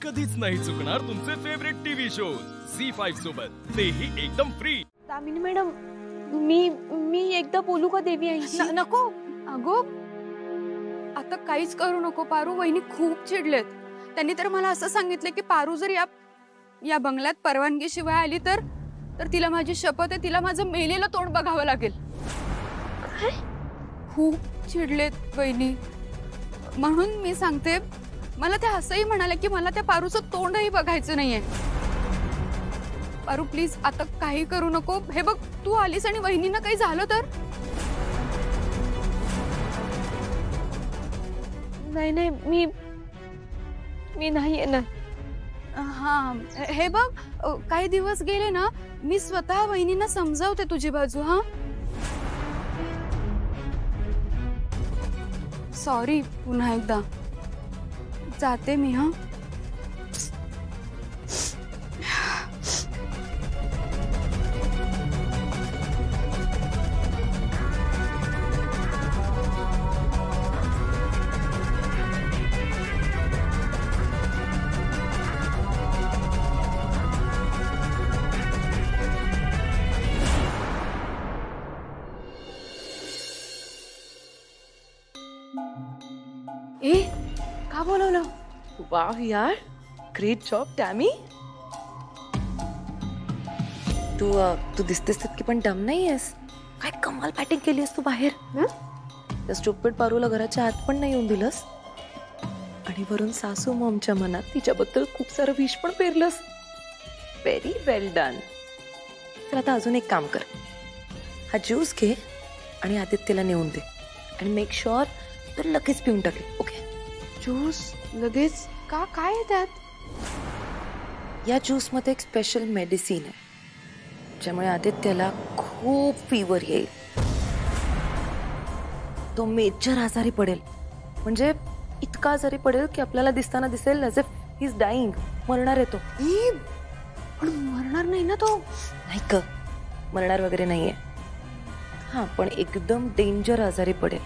कधीच नाही चुकणार तुमचे फेवरेट टीव्ही शोज झी5 सोबत, तेही एकदम फ्री। दामिनी मॅडम, मी एकदा बोलू का देवी आईशी? नको अगो, आता काहीच करू नको पारू। वहिनी खूप चिडलेत। त्यांनी तर मला असं सांगितलं की पारू जर या बंगल्यात परवानगी शिवाय आली तर तिला माझी शपथ आहे, तिला माझं मेलेलं तोंड बघावं लागेल। खूप चिडलेत वहिनी, म्हणून मी सांगते। मला ते असंही म्हणाले की मला त्या पारूचं तोंडही बघायचं नाहीये। पारू प्लीज आता काही करू नको। हे बघ, तू आलीस आणि वहिनींना काही झालं तर? नाही मी नाही येणार। हाँ, हे बघ, काही दिवस गेले ना, मी स्वतः वहिनींना समजावते तुझी बाजू। हाँ सॉरी पुन्हा एकदा, जाते मी। हाँ ए, का बोलवलं? वाह यार, ग्रेट जॉब टॅमी। तू दिसतेस तितकी पण डम नाहीयेस। काय कमाल बॅटिंग केलीस तू बाहेर। त्या स्टुपिड पारूला घराच्या आत पण नाही येऊन दिलंस, आणि वरून सासू मॉमच्या मनात तिच्याबद्दल खूप सारं विष पण पेरलंस। व्हेरी वेल डन। तर आता अजून एक काम कर, हा ज्यूस घे आणि आदित्यला नेऊन दे, आणि मेक शुअर तर लगेच पिऊन टाकेल। ओके? ज्यूस लगेच का? काय आहे त्यात? या ज्यूस मध्ये एक स्पेशल मेडिसिन आहे, ज्यामुळे आदित्यला खूप फीवर येईल। तो मेजर आजारी पडेल, म्हणजे इतका आजारी पडेल की आपल्याला दिसताना दिसेल as if he is dying. मरणार आहे तो। पण मरणार नाही ना तो? नाही ग, मरणार वगैरे नाहीये। हा, पण एकदम डेंजर आजारी पडेल,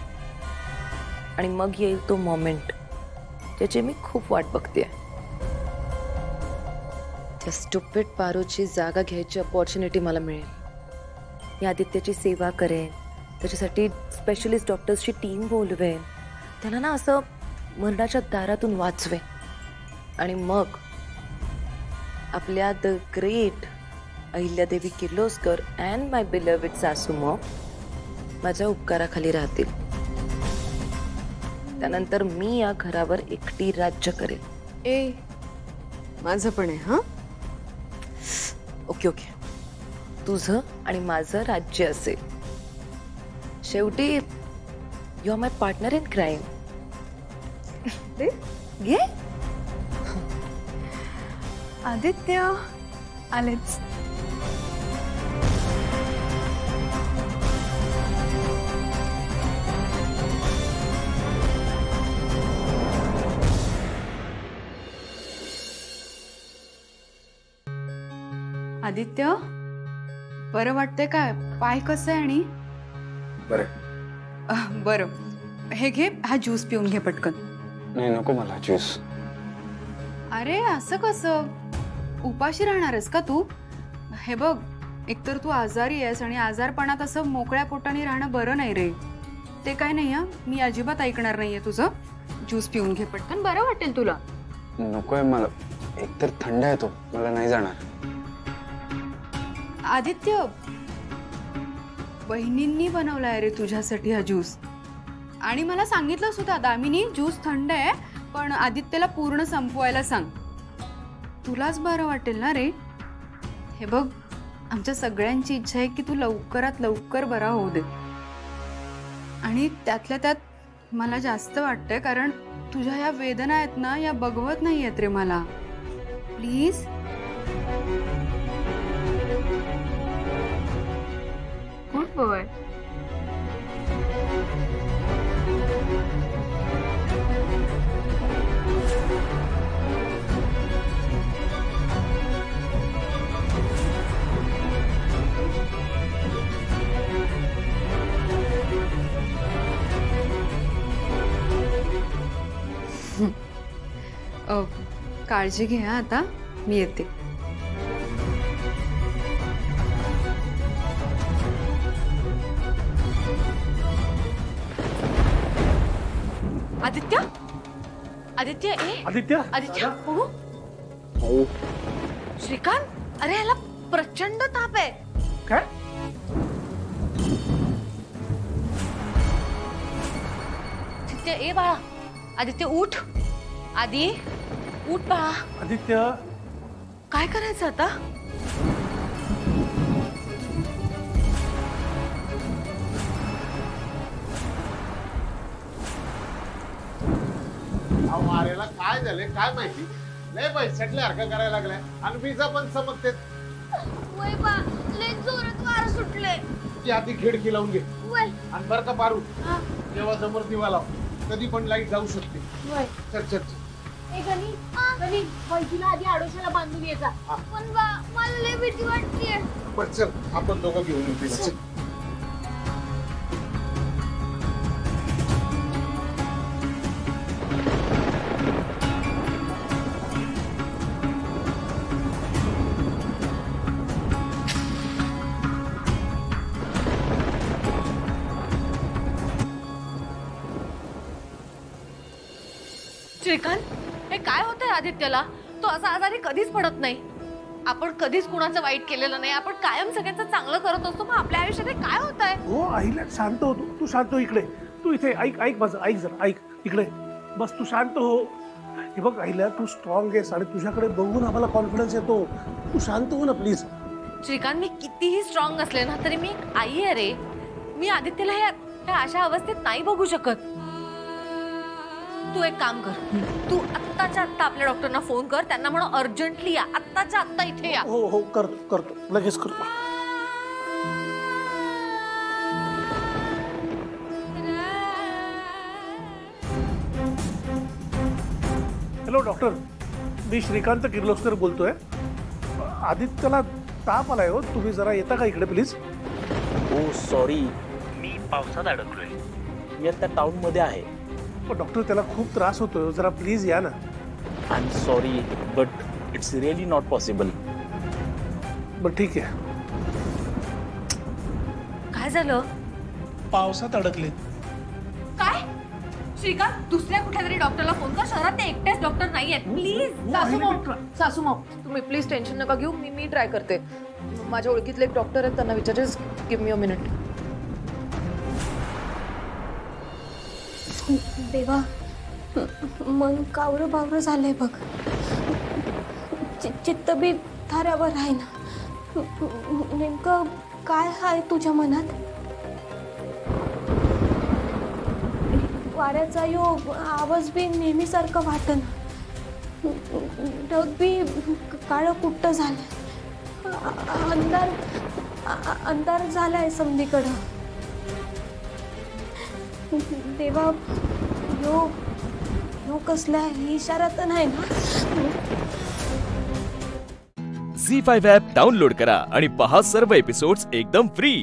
आणि मग येईल तो मोमेंट ज्याची मी खूप वाट बघतेय। त्या स्टुपिड पारूची जागा घ्यायची अपॉर्च्युनिटी मला मिळेल। मी आदित्यची सेवा करेन, त्याच्यासाठी स्पेशलिस्ट डॉक्टर्सची टीम बोलवेन, त्याला ना असं मरणाच्या दारातून वाचवेन, आणि मग आपल्या the great Ahilyadevi Kirloskar and my beloved सासू मॉम माझ्या उपकाराखाली राहतील। त्यानंतर मी या घरावर एकटी राज्य करेल। ए, माझं पण आहे। हाँ ओके ओके, तुझं आणि माझं राज्य असेल। शेवटी you are my partner in crime. घे। आदित्य आलेच। आदित्य, बरं वाटतंय काय? पाय कसं आहे? आणि बरं, हे घे, हा ज्यूस पिऊन घे पटकन। नाही नको मला ज्यूस। अरे असं कसं? उपाशी राहणारस का तू? हे बघ, एकतर तू आजारी आहेस, आणि आजारपणात असं मोकळ्या पोटाने राहणं बरं नाही रे। ते काय नाही हा, मी अजिबात ऐकणार नाहीये तुझं। ज्यूस पिऊन घे पटकन, बरं वाटेल तुला। नकोय मला, एकतर थंड आहे तो, मला नाही जाणार। आदित्य, बहिणींनी बनवलाय रे तुझ्यासाठी हा ज्यूस, आणि मला सांगितलं सुद्धा दामिनी ज्यूस थंड आहे, पण आदित्यला पूर्ण संपवायला सांग, तुलाच बरं वाटेल ना रे। हे बघ, आमच्या सगळ्यांची इच्छा आहे की तू लवकरात लवकर बरा होऊ दे, आणि त्यातल्या त्यात मला जास्त वाटतंय कारण तुझ्या या वेदना आहेत ना, या बघवत नाही आहेत रे मला। Please good boy. काळजी घे हा आता, मी येते. आदित्य आदित्य ए आदित्य आदित्य हो श्रीकांत, अरे ह्याला प्रचंड ताप आहे. काय आदित्य ए बाळा, आदित्य उठ, आदी उठ बाळा. आदित्य काय करायचं आता? आरेला काय झाले काय माहिती, लय पैशातल्या हरकत करायला लागलाय आणि विजा पण चमकते. वय बा लय जोरात वारा सुटले. ती आधी खिडकी लावून घे वय आणि बरं का पारू, तेव्हा समोर दिवा लाव, कधी पण लाईट जाऊ शकते. वय चल चल ए गणी गणी वैजूला आधी आडोशाला बांधून यायचा. पण बा मला लय भीती वाटतेय. पण चल आपण दोघं घेऊन येऊ तिला. चल. श्रीकांत, हे काय होतंय आदित्यला? तो असा आजारी कधीच पडत नाही. आपण कधीच कुणाचं वाईट केलेलं नाही. आपण कायम सगळ्यांचं चांगलं करत असतो. मग आपल्या आयुष्यात हे काय होत आहे? हो आईला शांत हो, तू शांत हो. इकडे तू इथे ऐक ऐक माझं, ऐक जरा ऐक इकडे बस, तू शांत हो. हे बघ आईला, तू स्ट्रॉंग आहेस आणि तुझ्याकडे बघून आम्हाला कॉन्फिडन्स येतो. तू शांत हो ना प्लीज. श्रीकांत, मी कितीही स्ट्रॉंग असले ना तरी मी एक आई आहे रे. मी आदित्यला ह्या अशा अवस्थेत नाही बघू शकत. तू एक काम कर, तू आत्ताच्या आत्ता आपल्या डॉक्टरना फोन कर, त्यांना म्हणून अर्जंटली या, आत्ताच्या आत्ता इथे या. हो हो करतो करतो, लगेच करतो. हॅलो डॉक्टर, मी श्रीकांत किर्लोस्कर बोलतोय. आदित्यला ताप आलाय हो, तुम्ही जरा येता का इकडे प्लीज? ओ सॉरी, मी पावसात अडकलोय. मी आता टाउन मध्ये आहे. डॉक्टर त्याला खूप त्रास होतोय, जरा प्लीज या ना. I am sorry but it's really not possible. बरं ठीक आहे. काय झालं? पावसात अडकले. काय? श्रीकांत, दुसऱ्या कुठल्या तरी डॉक्टरला फोन कर. शहरात ते एकटेच डॉक्टर नाहीयेत. प्लीज. सासूमाऊ, तुम्ही प्लीज टेन्शन नका घेऊ. मी ट्राय करते. माझ्या ओळखीतले एक डॉक्टर आहेत, त्यांना विचार. Give me a minute. देवा, मन कावरं बावरं झालंय बघ. चित्त बी थाऱ्यावर आहे ना. नेमकं काय आहे तुझ्या मनात? वाऱ्याचा योग, आवाज बी नेहमीसारखं वाटना. ढग बी काळं कुट्ट झालं. अंधार झालाय समधीकडं. देवा, यो कसला इशारा तर नाही ना? झी5 ॲप डाउनलोड करा आणि पहा सर्व एपिसोड्स एकदम फ्री.